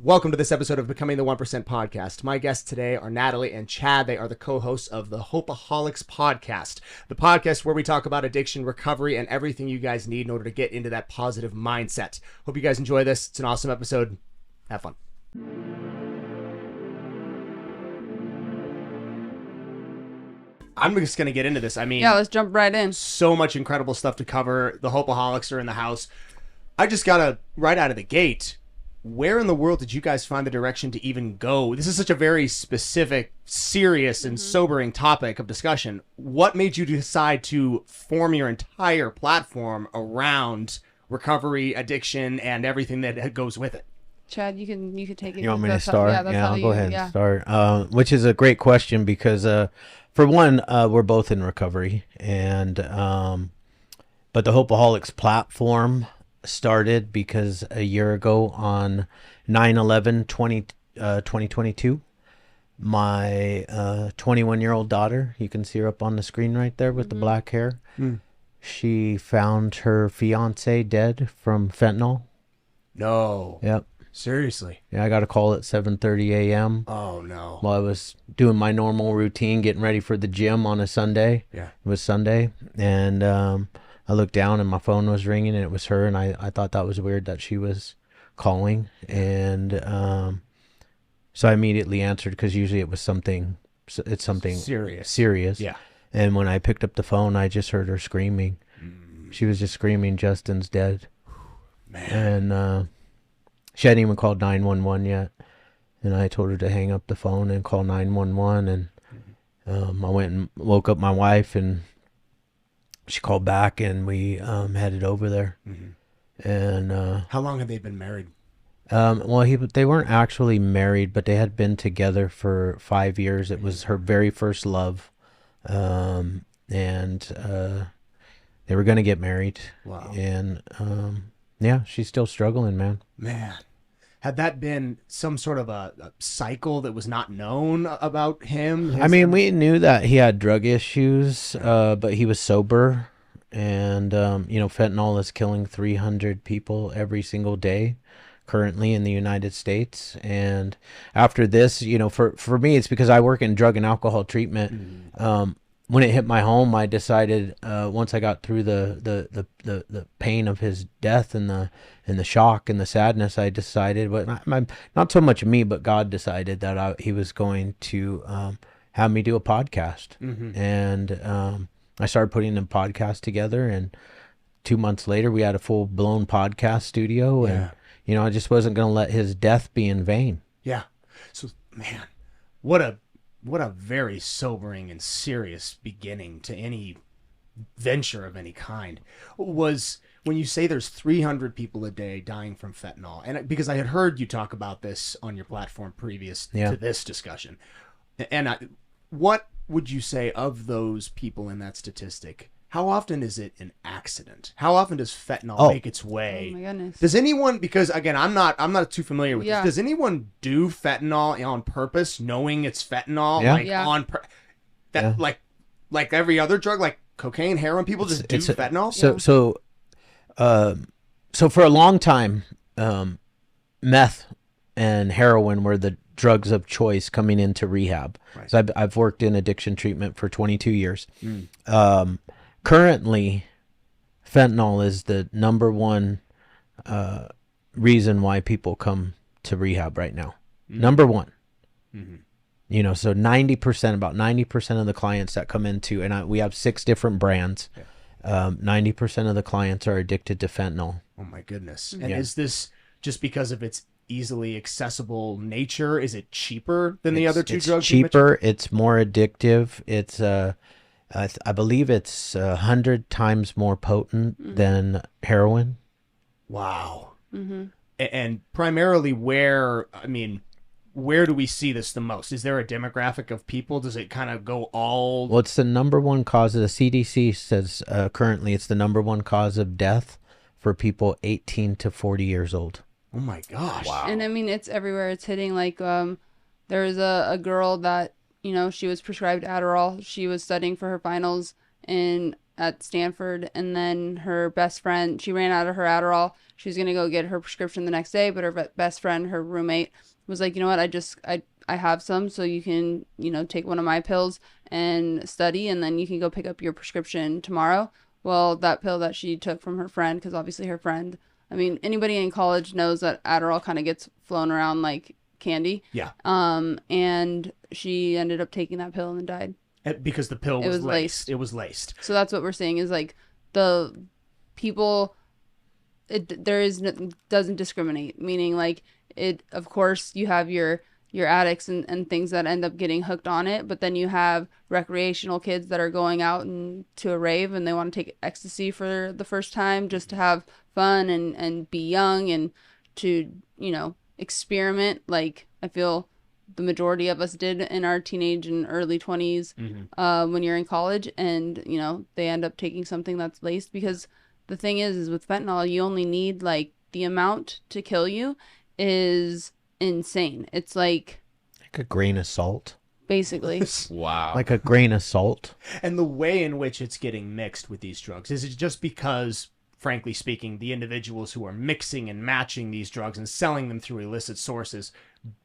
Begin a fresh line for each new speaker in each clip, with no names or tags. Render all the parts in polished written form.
Welcome to this episode of Becoming the 1% Podcast. My guests today are Natalie and Chad. They are the co-hosts of the Hopeaholics Podcast, the podcast where we talk about addiction, recovery, and everything you guys need in order to get into that positive mindset. Hope you guys enjoy this. It's an awesome episode. Have fun. I'm just going to get into this. I mean,
yeah, let's jump right in.
So much incredible stuff to cover. The Hopeaholics are in the house. I just got to, right out of the gate, where in the world did you guys find the direction to even go? This is such a very specific, serious, and sobering topic of discussion. What made you decide to form your entire platform around recovery, addiction, and everything that goes with it?
Chad, you can take it.
You want me to start? Yeah, I'll go ahead and start. Which is a great question because, for one, we're both in recovery, and but the Hopeaholics platform started because a year ago on 9/11/2022, my 21-year-old daughter, you can see her up on the screen right there with the black hair, she found her fiance dead from fentanyl.
No.
Yep.
Seriously?
Yeah, I got a call at 7:30 a.m.
Oh, no.
While I was doing my normal routine, getting ready for the gym on a Sunday.
Yeah.
It was Sunday, and I looked down and my phone was ringing and it was her, and I thought that was weird that she was calling, and so I immediately answered because usually it's something serious.
Yeah.
And when I picked up the phone, I just heard her screaming. She was just screaming, "Justin's dead."
Man.
And she hadn't even called 911 yet, and I told her to hang up the phone and call 911, and I went and woke up my wife, and she called back, and we headed over there. And
how long had they been married?
Well, they weren't actually married, but they had been together for 5 years. It was her very first love, and they were going to get married.
Wow.
And yeah, she's still struggling, man.
Had that been some sort of a cycle that was not known about him?
I mean, we knew that he had drug issues, but he was sober. And, fentanyl is killing 300 people every single day currently in the United States. And after this, for me, it's because I work in drug and alcohol treatment. When it hit my home, I decided once I got through the pain of his death and the shock and the sadness, I decided, but not so much me, but God decided that he was going to have me do a podcast. And I started putting a podcast together, and 2 months later, we had a full blown podcast studio, and I just wasn't going to let his death be in vain.
Yeah. So, man, what a very sobering and serious beginning to any venture of any kind. Was when you say there's 300 people a day dying from fentanyl, and because I had heard you talk about this on your platform previous to this discussion, and what would you say of those people in that statistic? How often is it an accident? How often does fentanyl make its way?
Oh my goodness.
Does anyone, because again, I'm not too familiar with this. Does anyone do fentanyl on purpose, knowing it's fentanyl? Like every other drug, like cocaine, heroin, people just do fentanyl?
So for a long time, meth and heroin were the drugs of choice coming into rehab. Right. So I've worked in addiction treatment for 22 years. Currently, fentanyl is the number one reason why people come to rehab right now. Number one. So about 90% of the clients that come into, and we have 6 different brands, 90% of the clients are addicted to fentanyl.
Oh my goodness. And is this just because of its easily accessible nature? Is it cheaper than the other two drugs? It's
cheaper. It's more addictive. It's I believe it's 100 times more potent than heroin.
Wow. And primarily where do we see this the most? Is there a demographic of people? Does it kind of go all...
Well, it's the number one cause. The CDC says currently it's the number one cause of death for people 18 to 40 years old.
Oh my gosh.
Wow. And it's everywhere. It's hitting there's a girl that, she was prescribed Adderall. She was studying for her finals, and at Stanford, and then her best friend, she ran out of her Adderall. She was going to go get her prescription the next day, but her best friend, her roommate, was like, you know what, I have some, so you can, take one of my pills and study, and then you can go pick up your prescription tomorrow. Well, that pill that she took from her friend, because obviously her friend, I mean, anybody in college knows that Adderall kind of gets flown around like candy.
Yeah.
And she ended up taking that pill and then died.
Because the pill was laced. It was laced.
So that's what we're saying is like the people, doesn't discriminate. Meaning like of course you have your addicts and things that end up getting hooked on it, but then you have recreational kids that are going out and to a rave and they want to take ecstasy for the first time just to have fun and be young and to, experiment. Like I feel the majority of us did in our teenage and early 20s when you're in college, and they end up taking something that's laced, because the thing is with fentanyl, you only need like the amount to kill you is insane. It's like
a grain of salt,
basically.
Wow.
Like a grain of salt.
And the way in which it's getting mixed with these drugs, is it just because, frankly speaking, the individuals who are mixing and matching these drugs and selling them through illicit sources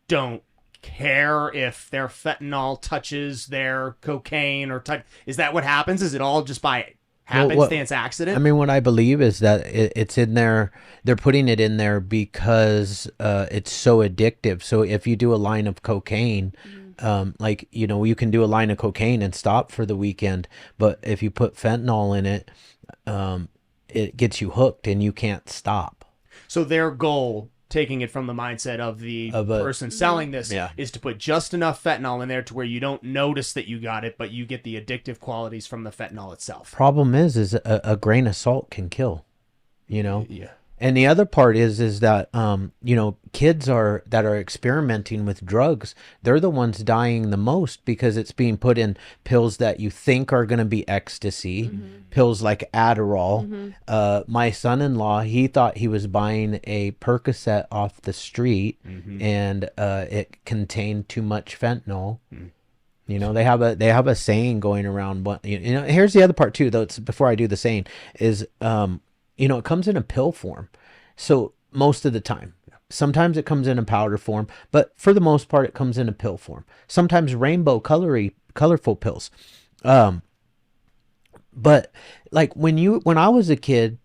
don't care if their fentanyl touches their cocaine or is that what happens? Is it all just by happenstance accident?
I mean, what I believe is that it's in there. They're putting it in there because it's so addictive. So if you do a line of cocaine, you can do a line of cocaine and stop for the weekend. But if you put fentanyl in it, it gets you hooked and you can't stop.
So their goal, taking it from the mindset of the person selling this, is to put just enough fentanyl in there to where you don't notice that you got it, but you get the addictive qualities from the fentanyl itself.
Problem is a grain of salt can kill,
Yeah.
And the other part is that, kids that are experimenting with drugs, they're the ones dying the most because it's being put in pills that you think are going to be ecstasy, pills like Adderall. My son-in-law, he thought he was buying a Percocet off the street, and it contained too much fentanyl. They have a saying going around. But here's the other part too, though. Before I do the saying is, it comes in a pill form. So most of the time, sometimes it comes in a powder form, but for the most part, it comes in a pill form. Sometimes rainbow colorful pills. But like when I was a kid,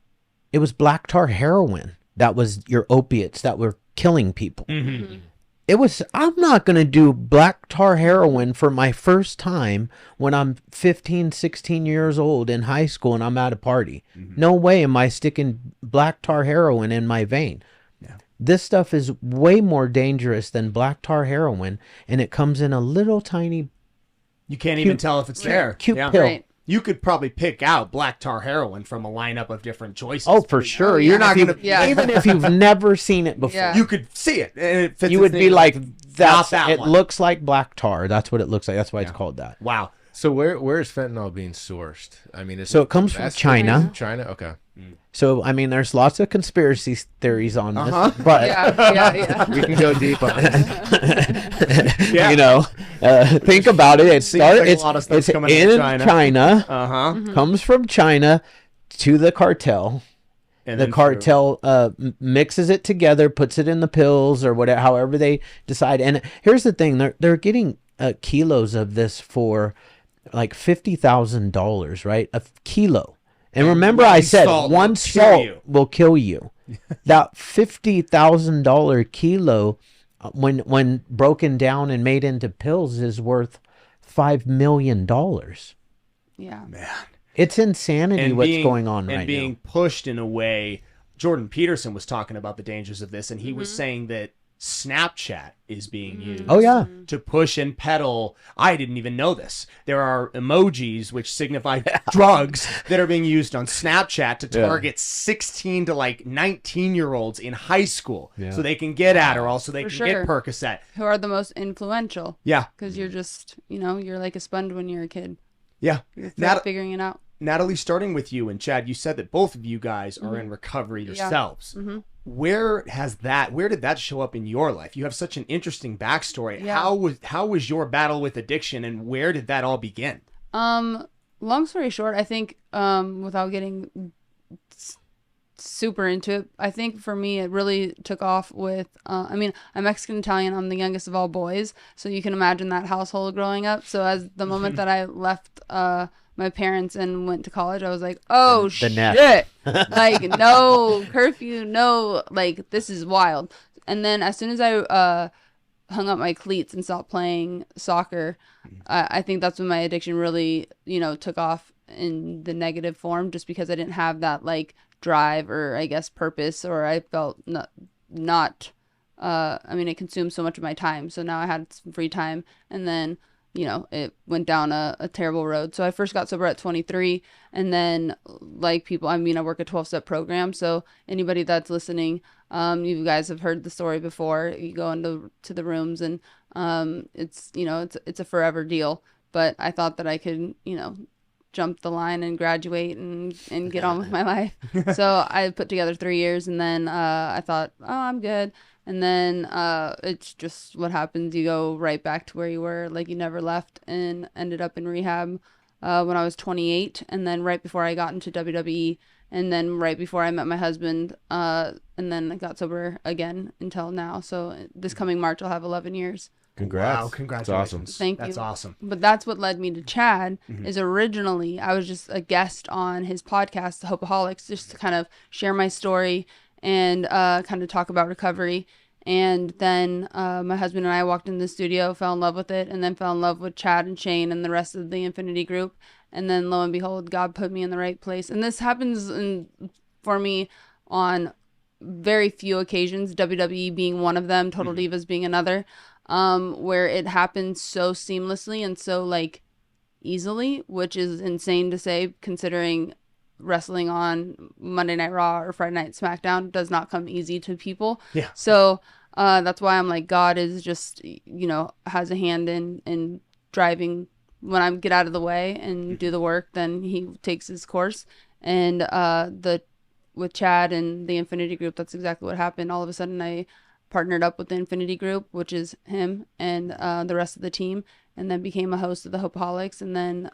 it was black tar heroin. That was your opiates that were killing people. I'm not going to do black tar heroin for my first time when I'm 15, 16 years old in high school and I'm at a party. No way am I sticking black tar heroin in my vein. Yeah. This stuff is way more dangerous than black tar heroin, and it comes in a little tiny...
You can't even tell if it's there.
Cute pill.
Right.
You could probably pick out black tar heroin from a lineup of different choices.
Oh, for sure. You're not going to... Even if you've never seen it before.
You could see it. And it fits
you would be like... It
one.
looks like black tar. That's what it looks like. That's why it's called that.
Wow.
So where is fentanyl being sourced? I mean,
it comes from China.
China, okay.
So I mean, there's lots of conspiracy theories on this, but
we can go deep on
it. Think about it. It's in China. Comes from China to the cartel. And the cartel mixes it together, puts it in the pills or whatever, however they decide. And here's the thing: they're getting kilos of this for like $50,000, right? A kilo. And remember, I said one salt will kill you. That $50,000 kilo, when broken down and made into pills, is worth $5 million.
Yeah,
man.
It's insanity what's going on right now.
And being pushed in a way. Jordan Peterson was talking about the dangers of this, and he was saying that Snapchat is being used to push and peddle. I didn't even know this. There are emojis which signify drugs that are being used on Snapchat to target 16 to like 19-year-olds in high school so they can get Adderall, so they can get Percocet.
Who are the most influential.
Yeah.
Because you're just, you're like a sponge when you're a kid.
Yeah.
You're figuring it out.
Natalie, starting with you and Chad, you said that both of you guys are in recovery yourselves. Where did that show up in your life? You have such an interesting backstory. How was your battle with addiction, and where did that all begin?
long story short, I think without getting super into it, I think for me it really took off with I mean, I'm Mexican Italian, I'm the youngest of all boys, so you can imagine that household growing up. So as the moment that I left my parents and went to college, I was like, oh shit, like no curfew, no, like this is wild. And then as soon as I hung up my cleats and stopped playing soccer, I think that's when my addiction really, took off in the negative form, just because I didn't have that like drive or I guess purpose, or I felt not I mean, it consumed so much of my time. So now I had some free time, and then it went down a terrible road. So I first got sober at 23, and then like people, I mean, I work a 12-step program. So anybody that's listening, you guys have heard the story before. You go into the rooms, and it's it's a forever deal. But I thought that I could jump the line and graduate and get on with my life. So I put together 3 years, and then I thought, oh, I'm good. And then it's just what happens. You go right back to where you were, like you never left, and ended up in rehab when I was 28. And then right before I got into WWE, and then right before I met my husband, and then I got sober again until now. So this coming March, I'll have 11 years.
Congrats.
Wow, congratulations.
That's awesome.
Thank you.
That's awesome.
But that's what led me to Chad, is originally I was just a guest on his podcast, the Hopeaholics, just to kind of share my story and kind of talk about recovery. And then my husband and I walked in the studio, fell in love with it, and then fell in love with Chad and Shane and the rest of the Infinity group. And then lo and behold, God put me in the right place. And this happens for me on very few occasions, WWE being one of them, Total Divas being another, where it happens so seamlessly and so like easily, which is insane to say considering wrestling on Monday Night Raw or Friday Night SmackDown does not come easy to people.
Yeah.
So that's why I'm like, God is just, has a hand in driving. When I get out of the way and do the work, then he takes his course. And with Chad and the Infinity group, that's exactly what happened. All of a sudden I partnered up with the Infinity group, which is him and the rest of the team, and then became a host of the Hopeaholics, and then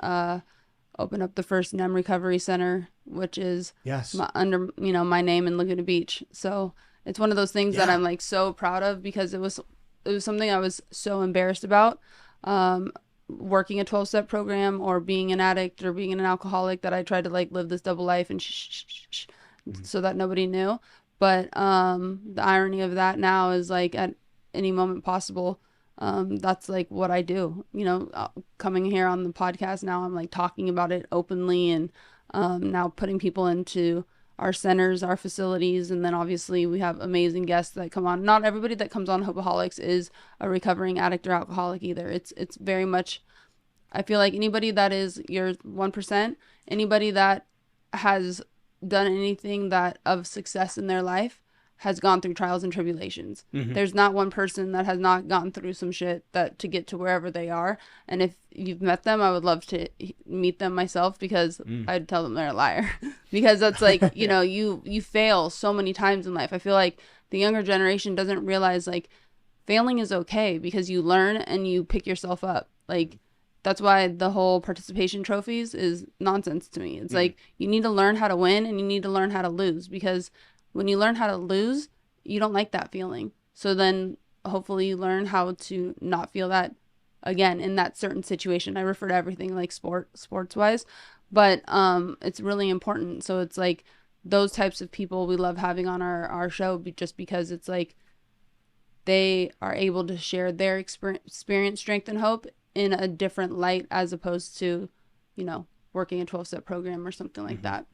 opened up the first NEM Recovery Center, which is under my name in Laguna Beach. So it's one of those things that I'm like so proud of, because it was something I was so embarrassed about, working a 12-step program or being an addict or being an alcoholic, that I tried to like live this double life and so that nobody knew. But the irony of that now is like at any moment possible, that's like what I do. Coming here on the podcast now, I'm like talking about it openly, and now putting people into our centers, our facilities, and then obviously we have amazing guests that come on. Not everybody that comes on Hopeaholics is a recovering addict or alcoholic either. It's very much, I feel like anybody that is your 1%, anybody that has done anything that of success in their life has gone through trials and tribulations. There's not one person that has not gone through some shit that to get to wherever they are. And if you've met them, I would love to meet them myself, because I'd tell them they're a liar. Because that's like, you fail so many times in life. I feel like the younger generation doesn't realize like failing is okay, because you learn and you pick yourself up. Like that's why the whole participation trophies is nonsense to me. It's like you need to learn how to win and you need to learn how to lose, because when you learn how to lose, you don't like that feeling. So then hopefully you learn how to not feel that again in that certain situation. I refer to everything like sports wise, but it's really important. So it's like those types of people we love having on our show, just because it's like they are able to share their experience, strength, and hope in a different light, as opposed to, working a 12-step program or something like that.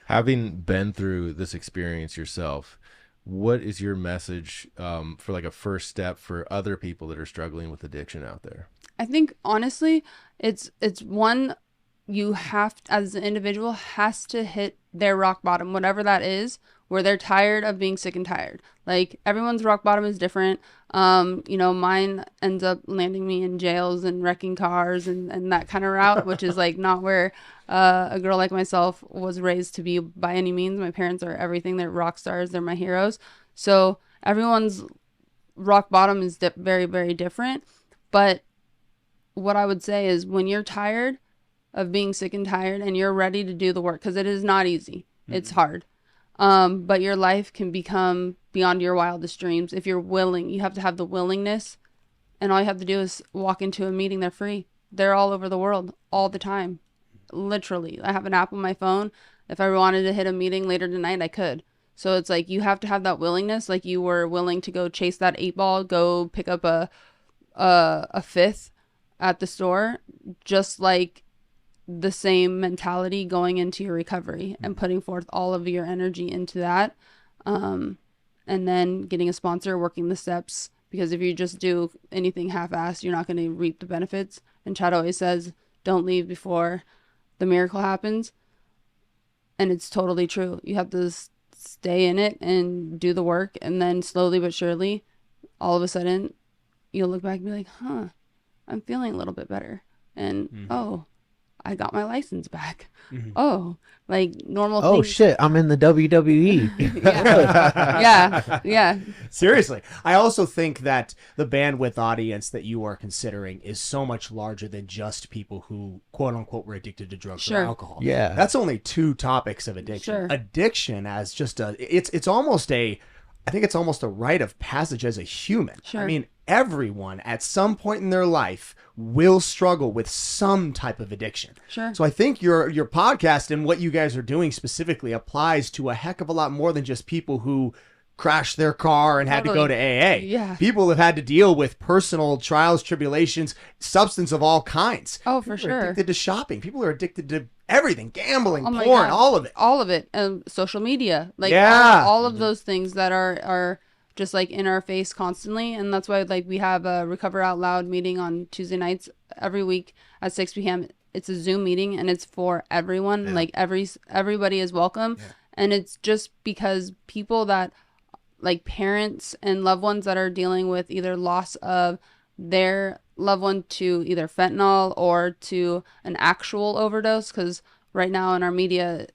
Having been through this experience yourself, what is your message for like a first step for other people that are struggling with addiction out there?
I think honestly, it's one, you have, as an individual, has to hit their rock bottom, whatever that is, where they're tired of being sick and tired. Like everyone's rock bottom is different. Mine ends up landing me in jails and wrecking cars and that kind of route, which is like not where a girl like myself was raised to be by any means. My parents are everything. They're rock stars. They're my heroes. So everyone's rock bottom is very, very different. But what I would say is when you're tired, of being sick and tired, and you're ready to do the work, because it is not easy. It's hard. But your life can become beyond your wildest dreams if you're willing. You have to have the willingness, and all you have to do is walk into a meeting. They're free. They're all over the world all the time. Literally. I have an app on my phone. If I wanted to hit a meeting later tonight, I could. So it's like you have to have that willingness, like you were willing to go chase that 8-ball, go pick up a fifth at the store, just like the same mentality going into your recovery and putting forth all of your energy into that. And then getting a sponsor, working the steps, because if you just do anything half-assed, you're not going to reap the benefits. And Chad always says, don't leave before the miracle happens. And it's totally true. You have to stay in it and do the work, and then slowly but surely, all of a sudden, you'll look back and be like, I'm feeling a little bit better. And, oh, I got my license back. Oh, like normal
Oh,
things.
shit, I'm in the WWE.
Yeah.
Seriously. I also think that the bandwidth audience that you are considering is so much larger than just people who, quote unquote, were addicted to drugs or alcohol.
Yeah.
That's only 2 topics of addiction.
Sure.
Addiction as just it's almost I think it's almost a rite of passage as a human.
Sure.
I mean, everyone at some point in their life will struggle with some type of addiction.
Sure.
So I think your podcast and what you guys are doing specifically applies to a heck of a lot more than just people who crashed their car and had to go to AA.
Yeah.
People have had to deal with personal trials, tribulations, substance of all kinds.
Oh, for
People are
sure.
addicted to shopping. People are addicted to everything, gambling,
Oh my
porn,
God.
all of it.
All of it. Social media. Like
Yeah.
all of those things that are just like in our face constantly. And that's why like we have a Recover Out Loud meeting on Tuesday nights every week at 6 p.m. It's a Zoom meeting, and it's for everyone.
Yeah.
Like everybody is welcome.
Yeah.
And it's just because people that, like parents and loved ones that are dealing with either loss of their loved one to either fentanyl or to an actual overdose, because right now in our media,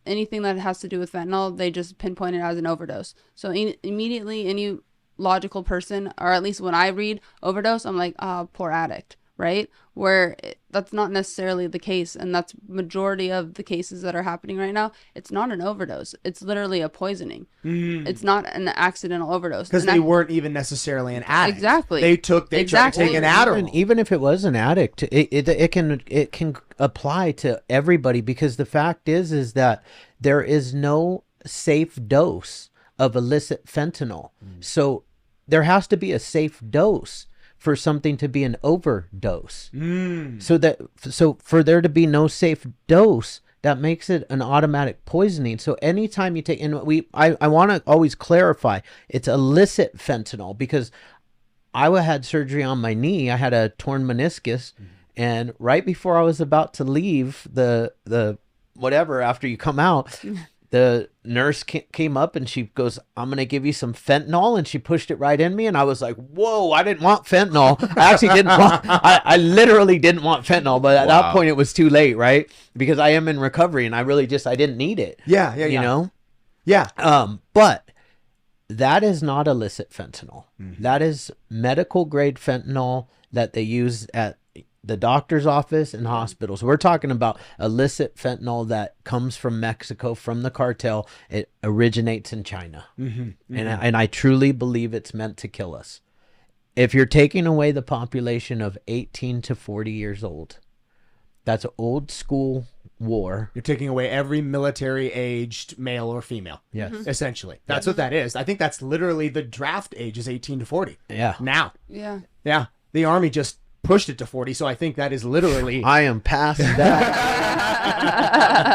anything that has to do with fentanyl, they just pinpoint it as an overdose. So immediately any logical person, or at least when I read overdose, I'm like, poor addict, right? Where that's not necessarily the case, and that's majority of the cases that are happening right now. It's not an overdose. It's literally a poisoning. It's not an accidental overdose.
Because they weren't even necessarily an addict.
Exactly.
They tried to take an Adderall.
Even if it was an addict, it can apply to everybody, because the fact is that there is no safe dose of illicit fentanyl. So there has to be a safe dose for something to be an overdose. So for there to be no safe dose, that makes it an automatic poisoning. So anytime you take, and I want to always clarify, it's illicit fentanyl, because I had surgery on my knee. I had a torn meniscus, and right before I was about to leave the whatever, after you come out, the nurse came up and she goes, I'm going to give you some fentanyl. And she pushed it right in me. And I was like, whoa, I didn't want fentanyl. I actually didn't want, I literally didn't want fentanyl. But at that point, it was too late, right? Because I am in recovery, and I really I didn't need it.
Yeah.
You know?
Yeah.
But that is not illicit fentanyl. That is medical grade fentanyl that they use at the doctor's office and hospitals. We're talking about illicit fentanyl that comes from Mexico, from the cartel. It originates in China. And I truly believe it's meant to kill us. If you're taking away the population of 18 to 40 years old, that's an old school war.
You're taking away every military-aged male or female.
Yes.
Essentially. That's what that is. I think that's literally the draft age is 18 to 40.
Yeah.
Now.
Yeah.
Yeah. The Army just pushed it to 40, so I think that is literally...
I am past that.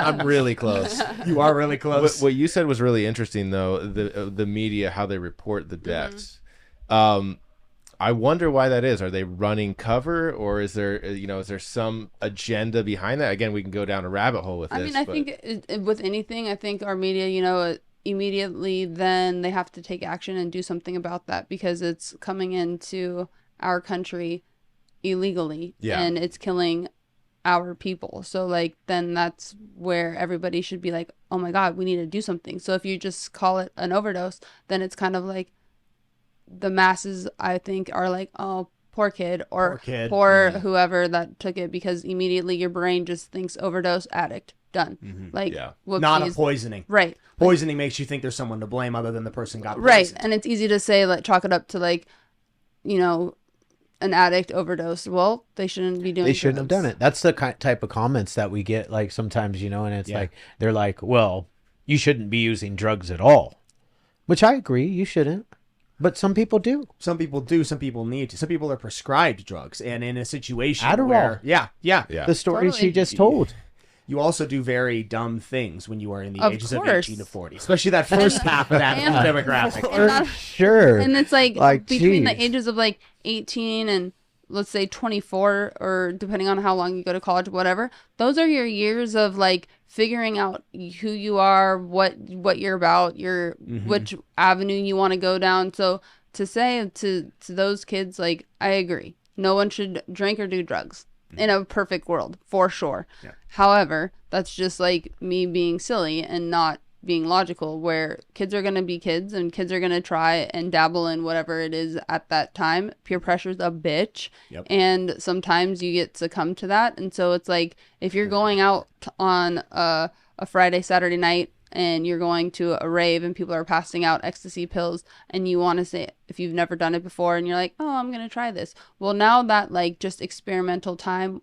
I'm really close.
You are really close.
What you said was really interesting, though, the media, how they report the deaths. I wonder why that is. Are they running cover, or is there some agenda behind that? Again, we can go down a rabbit hole with this.
I mean, I think with anything, I think our media, immediately then they have to take action and do something about that, because it's coming into our country illegally, and it's killing our people. So like then that's where everybody should be like, oh my God, we need to do something. So if you just call it an overdose, then it's kind of like the masses, I think, are like, oh, poor kid, or
Poor kid.
poor whoever that took it, because immediately your brain just thinks overdose, addict, done. Like,
Yeah.
Not a
whoopsies.
poisoning.
Right.
Poisoning makes you think there's someone to blame other than the person got
Right.
poisoned.
And it's easy to say, like, chalk it up to, like, you know, an addict overdose. Well, they shouldn't be doing
They shouldn't have
drugs.
done it. That's the type of comments that we get, like, sometimes, you know, and it's like, they're like, well, you shouldn't be using drugs at all. Which I agree, you shouldn't. But some people do.
Some people do. Some people need to. Some people are prescribed drugs, and in a situation
Adderall.
where, yeah,
Yeah.
The stories
Totally.
you just told.
you also do very dumb things when you are in the
Of
ages of
course.
18 to 40, especially that first half of that
And-
demographic.
And not-
Sure.
And it's like, between the
geez.
ages of like 18 and let's say 24, or depending on how long you go to college, whatever, those are your years of like figuring out who you are, what you're about, which avenue you want to go down. So to say to those kids, like, I agree, no one should drink or do drugs in a perfect world, for sure.
Yeah.
However, that's just like me being silly and not being logical, where kids are going to be kids and kids are going to try and dabble in whatever it is at that time. Peer pressure's a bitch.
Yep.
And sometimes you get succumb to that. And so it's like, if you're going out on a Friday, Saturday night, and you're going to a rave and people are passing out ecstasy pills, and you want to say, if you've never done it before and you're like, oh, I'm going to try this. Well, now that like just experimental time,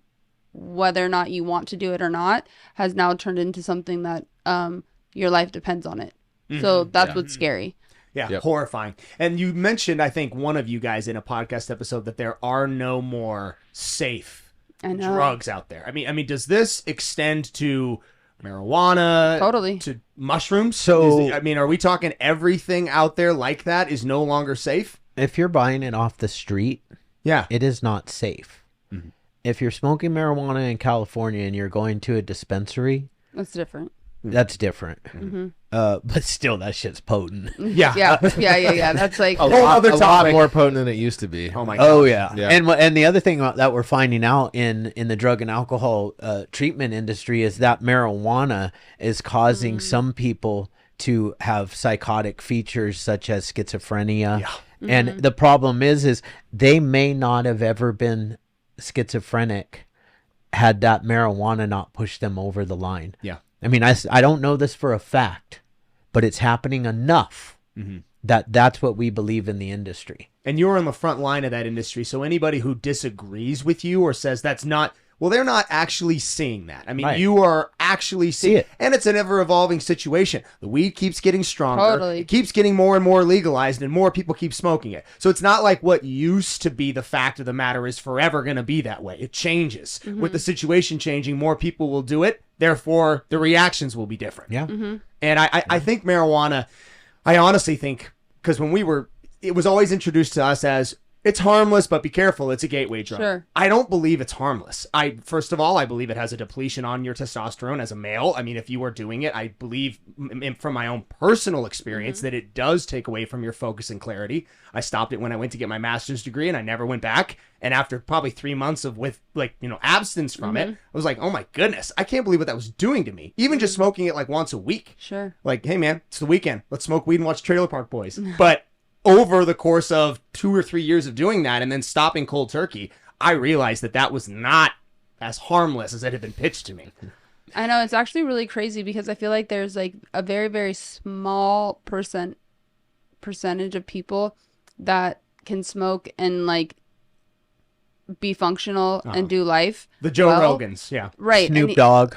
whether or not you want to do it or not, has now turned into something that your life depends on it. So that's what's scary.
Yeah,
Yep.
horrifying. And you mentioned, I think, one of you guys in a podcast episode that there are no more safe
I know.
drugs out there. I mean, does this extend to marijuana?
Totally.
To mushrooms?
So-
are we talking everything out there like that is no longer safe?
If you're buying it off the street,
Yeah.
it is not safe. If you're smoking marijuana in California and you're going to a dispensary,
That's different.
that's different. But still, that shit's potent.
Yeah.
Yeah. That's like,
Whole other
a lot
topic.
more potent than it used to be.
Oh my god.
Oh yeah.
Yeah.
And the other thing that we're finding out in the drug and alcohol treatment industry is that marijuana is causing some people to have psychotic features such as schizophrenia.
Yeah.
And the problem is they may not have ever been schizophrenic had that marijuana not pushed them over the line.
Yeah.
I mean, I don't know this for a fact, but it's happening enough that's what we believe in the industry.
And you're on the front line of that industry, so anybody who disagrees with you or says that's not, well, they're not actually seeing that. I mean,
Right.
you are actually seeing
it.
And it's an ever-evolving situation. The weed keeps getting stronger.
Totally.
It keeps getting more and more legalized, and more people keep smoking it. So it's not like what used to be the fact of the matter is forever going to be that way. It changes. With the situation changing, more people will do it. Therefore, the reactions will be different.
Yeah.
And I think marijuana, I honestly think, because it was always introduced to us as, it's harmless, but be careful, it's a gateway drug.
Sure.
I don't believe it's harmless. First of all, I believe it has a depletion on your testosterone as a male. I mean, if you are doing it, I believe from my own personal experience that it does take away from your focus and clarity. I stopped it when I went to get my master's degree, and I never went back. And after probably 3 months of abstinence from it, I was like, oh my goodness, I can't believe what that was doing to me. Even just smoking it like once a week.
sure.
Like, hey man, it's the weekend. Let's smoke weed and watch Trailer Park Boys. But over the course of 2 or 3 years of doing that and then stopping cold turkey, I realized that was not as harmless as it had been pitched to me.
I know, it's actually really crazy because I feel like there's like a very, very small percentage of people that can smoke and like be functional and do life.
The Joe
well.
Rogans, yeah.
Right.
Snoop
and
Dogg.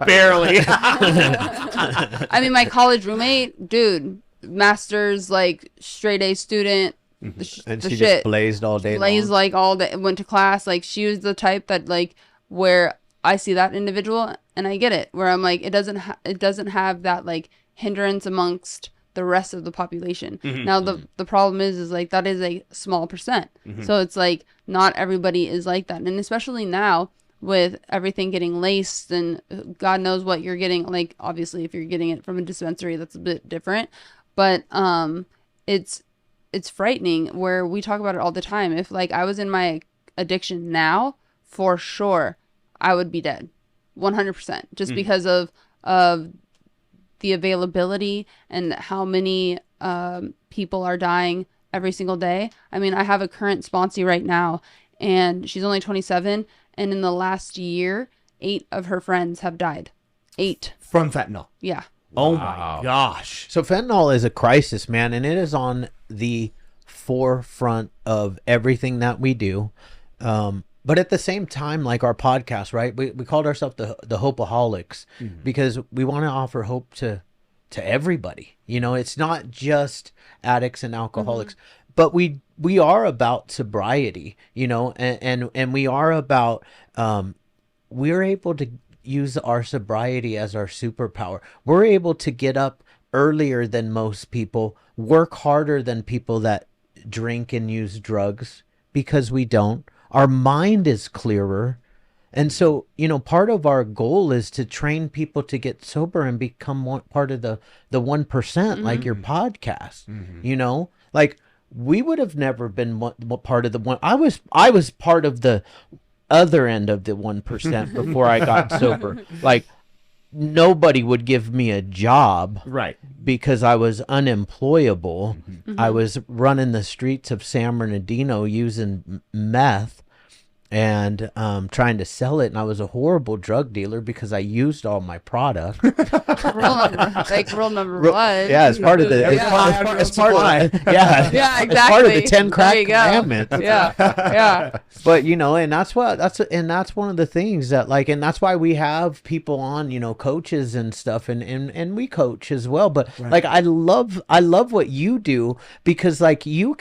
Barely.
I mean, my college roommate, dude, master's, like, straight A student,
And
the
she
shit.
just blazed all day
Blazed
long.
like all day, went to class. Like, she was the type that, like, where I see that individual and I get it, where I'm like, it doesn't have that, like, hindrance amongst the rest of the population. Now the problem is like that is a small percent. So it's like not everybody is like that. And especially now with everything getting laced and God knows what you're getting, like obviously if you're getting it from a dispensary, that's a bit different. But it's frightening where we talk about it all the time. If like I was in my addiction now, for sure I would be dead. 100%. Just because of the availability and how many people are dying every single day. I mean, I have a current sponsee right now, and she's only 27, and in the last year, 8 of her friends have died. 8.
From fentanyl.
Yeah.
Oh
Wow.
my gosh.
So fentanyl is a crisis, man, and it is on the forefront of everything that we do. But at the same time, like our podcast, right? We called ourselves the Hopeaholics because we want to offer hope to everybody. You know, it's not just addicts and alcoholics, but we are about sobriety, you know, and we are about we're able to use our sobriety as our superpower. We're able to get up earlier than most people, work harder than people that drink and use drugs, because we don't. Our mind is clearer. And so, you know, part of our goal is to train people to get sober and become part of the 1%, like your podcast. You know, like we would have never been part of the one. I was part of the other end of the 1% before I got sober. Like nobody would give me a job,
Right.
because I was unemployable. I was running the streets of San Bernardino using meth and trying to sell it, and I was a horrible drug dealer because I used all my product.
Rule number 1.
Yeah, it's part of the it's part of yeah,
Yeah,
it's part of the
exactly.
10
There
crack
you go.
commandments.
Yeah.
But you know, and that's one of the things that, like, and that's why we have people on, you know, coaches and stuff, and we coach as well. But like I love what you do, because like you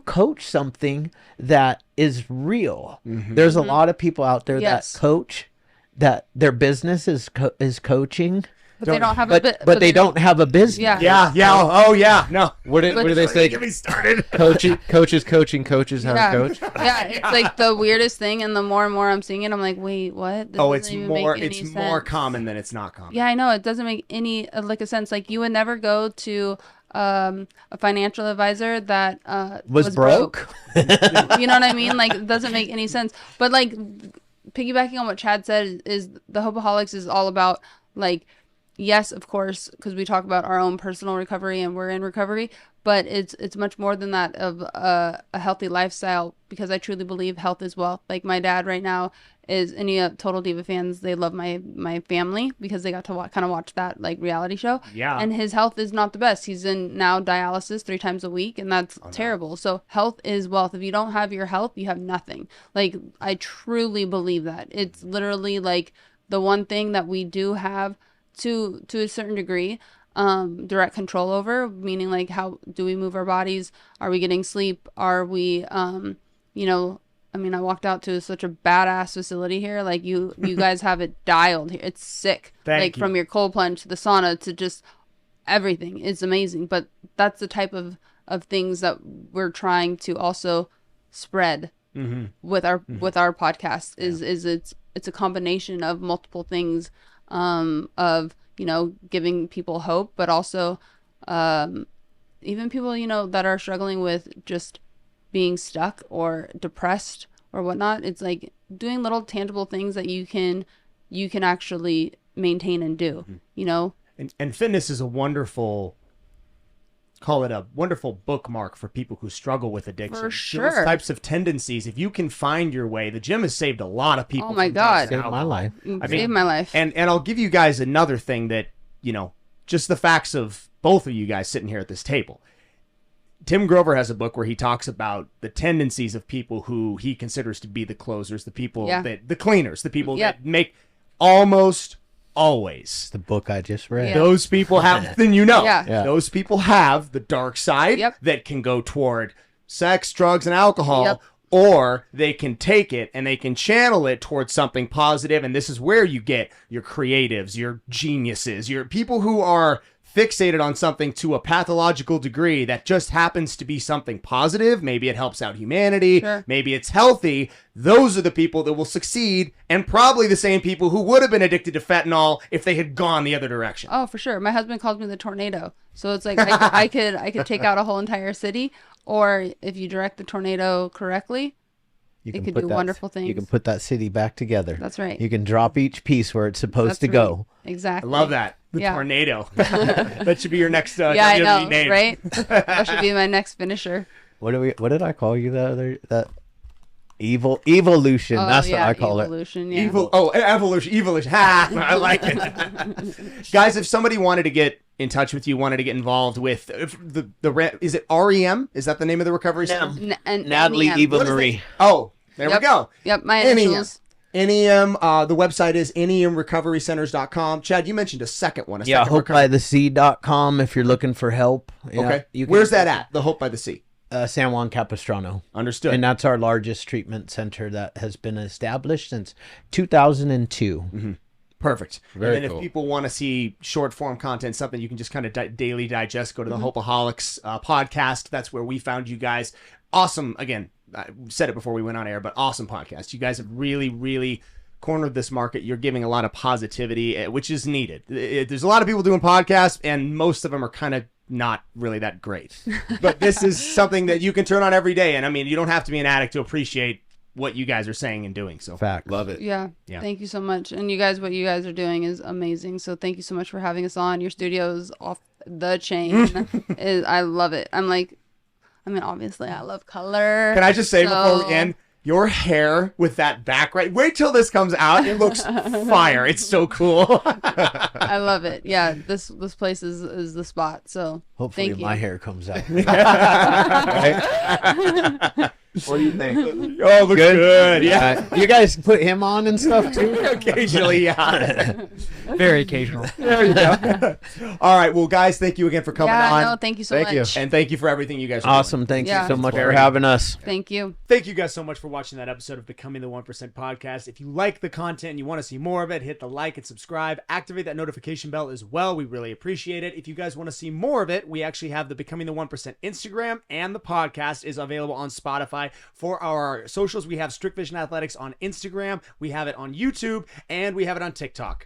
coach something that is real. There's a lot of people out there
Yes.
that coach, that their business is coaching,
But they don't have
but they don't have a business.
Yeah.
Oh yeah. No.
What do they say?
Get me started.
Coaches coaching coaches how to coach.
Yeah, it's like the weirdest thing, and the more and more I'm seeing it, I'm like, wait, what? This
It's
doesn't even make any
more
sense.
common than it's not common.
Yeah, I know. It doesn't make any like a sense. Like you would never go to a financial advisor that
Was broke.
You know what I mean? Like it doesn't make any sense. But like piggybacking on what Chad said, is the Hopeaholics is all about, like, yes, of course, because we talk about our own personal recovery and we're in recovery, but it's much more than that, of a healthy lifestyle, because I truly believe health is wealth. Like my dad right now is, any Total Diva fans, they love my family because they got to kind of watch that like reality show.
Yeah.
And his health is not the best. He's in now dialysis 3 times a week, and that's terrible. So health is wealth. If you don't have your health, you have nothing. Like I truly believe that. It's literally like the one thing that we do have to a certain degree direct control over, meaning like how do we move our bodies? Are we getting sleep? Are we you know, I mean, I walked out to such a badass facility here. Like you guys have it dialed here. It's sick.
Thank you.
From your cold plunge to the sauna to just everything. It's amazing. But that's the type of things that we're trying to also spread with our podcast. Is it's a combination of multiple things, of, you know, giving people hope, but also even people, you know, that are struggling with just being stuck or depressed or whatnot. It's like doing little tangible things that you can actually maintain and do, you know.
And fitness is a wonderful, call it a wonderful bookmark for people who struggle with addiction.
For
Those
sure.
types of tendencies, if you can find your way, the gym has saved a lot of people.
Oh my
from drugs
God.
and
Saved my
alcohol.
life.
Saved my life.
And I'll give you guys another thing that, you know, just the facts of both of you guys sitting here at this table. Tim Grover has a book where he talks about the tendencies of people who he considers to be the closers, the people the cleaners, the people that make almost always.
The book I just read.
Yeah.
Those people have, then you know,
Yeah.
those people have the dark side
Yep.
that can go toward sex, drugs, and alcohol,
Yep.
or they can take it and they can channel it towards something positive. And this is where you get your creatives, your geniuses, your people who are fixated on something to a pathological degree that just happens to be something positive. Maybe it helps out humanity.
Sure.
Maybe it's healthy. Those are the people that will succeed, and probably the same people who would have been addicted to fentanyl if they had gone the other direction.
Oh, for sure. My husband calls me the tornado. So it's like I could take out a whole entire city, or if you direct the tornado correctly,
You
It could
put
do
that-
wonderful
You can
things.
put that city back together.
That's right.
You can drop each piece where it's supposed
That's
to
right.
go.
I
Exactly.
love that. The
Yeah.
tornado. That should be your next
Yeah, I
WWE
know,
name.
right? That should be my next finisher.
What did I call you that evolution?
Oh,
That's
yeah,
what I call it.
evolution, yeah.
Evolution. Ha! I like it. Guys, if somebody wanted to get in touch with you, wanted to get involved with is it REM? Is that the name of the recovery center?
Natalie
NEM.
Eva
What is it?
Marie.
Oh, there we
Yep.
go.
Yep, my
NEM.
initials.
NEM, the website is nemrecoverycenters.com. Chad, you mentioned a second one.
Yeah, hopebythesea.com if you're looking for help. Yeah,
Okay.
you can-
Where's that at? The Hope by the Sea.
San Juan Capistrano.
Understood.
And that's our largest treatment center that has been established since 2002.
Perfect.
Very
and then
cool.
if people want to see short form content, something you can just kind of daily digest, go to the Hopeaholics podcast. That's where we found you guys. Awesome. Again, I said it before we went on air, but awesome podcast. You guys have really, really cornered this market. You're giving a lot of positivity, which is needed. There's a lot of people doing podcasts, and most of them are kind of not really that great. But this is something that you can turn on every day. And I mean, you don't have to be an addict to appreciate what you guys are saying and doing. So
Fact.
Love it.
Yeah.
Yeah.
Thank you so much. And you guys, what you guys are doing is amazing. So thank you so much for having us on. Your studio is off the chain. I love it. Obviously I love color.
Can I just say before
So-
we end, your hair with that background, wait till this comes out. It looks fire. It's so cool.
I love it. Yeah, this place is the spot. So
Hopefully
thank you.
my hair comes out.
What do you think?
Oh, looks good. Yeah.
You guys put him on and stuff too?
Occasionally, yeah.
Very occasional.
There you go. All right. Well, guys, thank you again for coming on.
No, thank you so
Thank you.
much.
And thank you for everything you guys are doing.
Awesome. Thank
Yeah.
you so much for
Very-
having us.
Thank you.
Thank you guys so much for watching that episode of Becoming the 1% podcast. If you like the content and you want to see more of it, hit the like and subscribe. Activate that notification bell as well. We really appreciate it. If you guys want to see more of it, we actually have the Becoming the 1% Instagram, and the podcast is available on Spotify. For our socials, we have Strict Vision Athletics on Instagram, we have it on YouTube, and we have it on TikTok.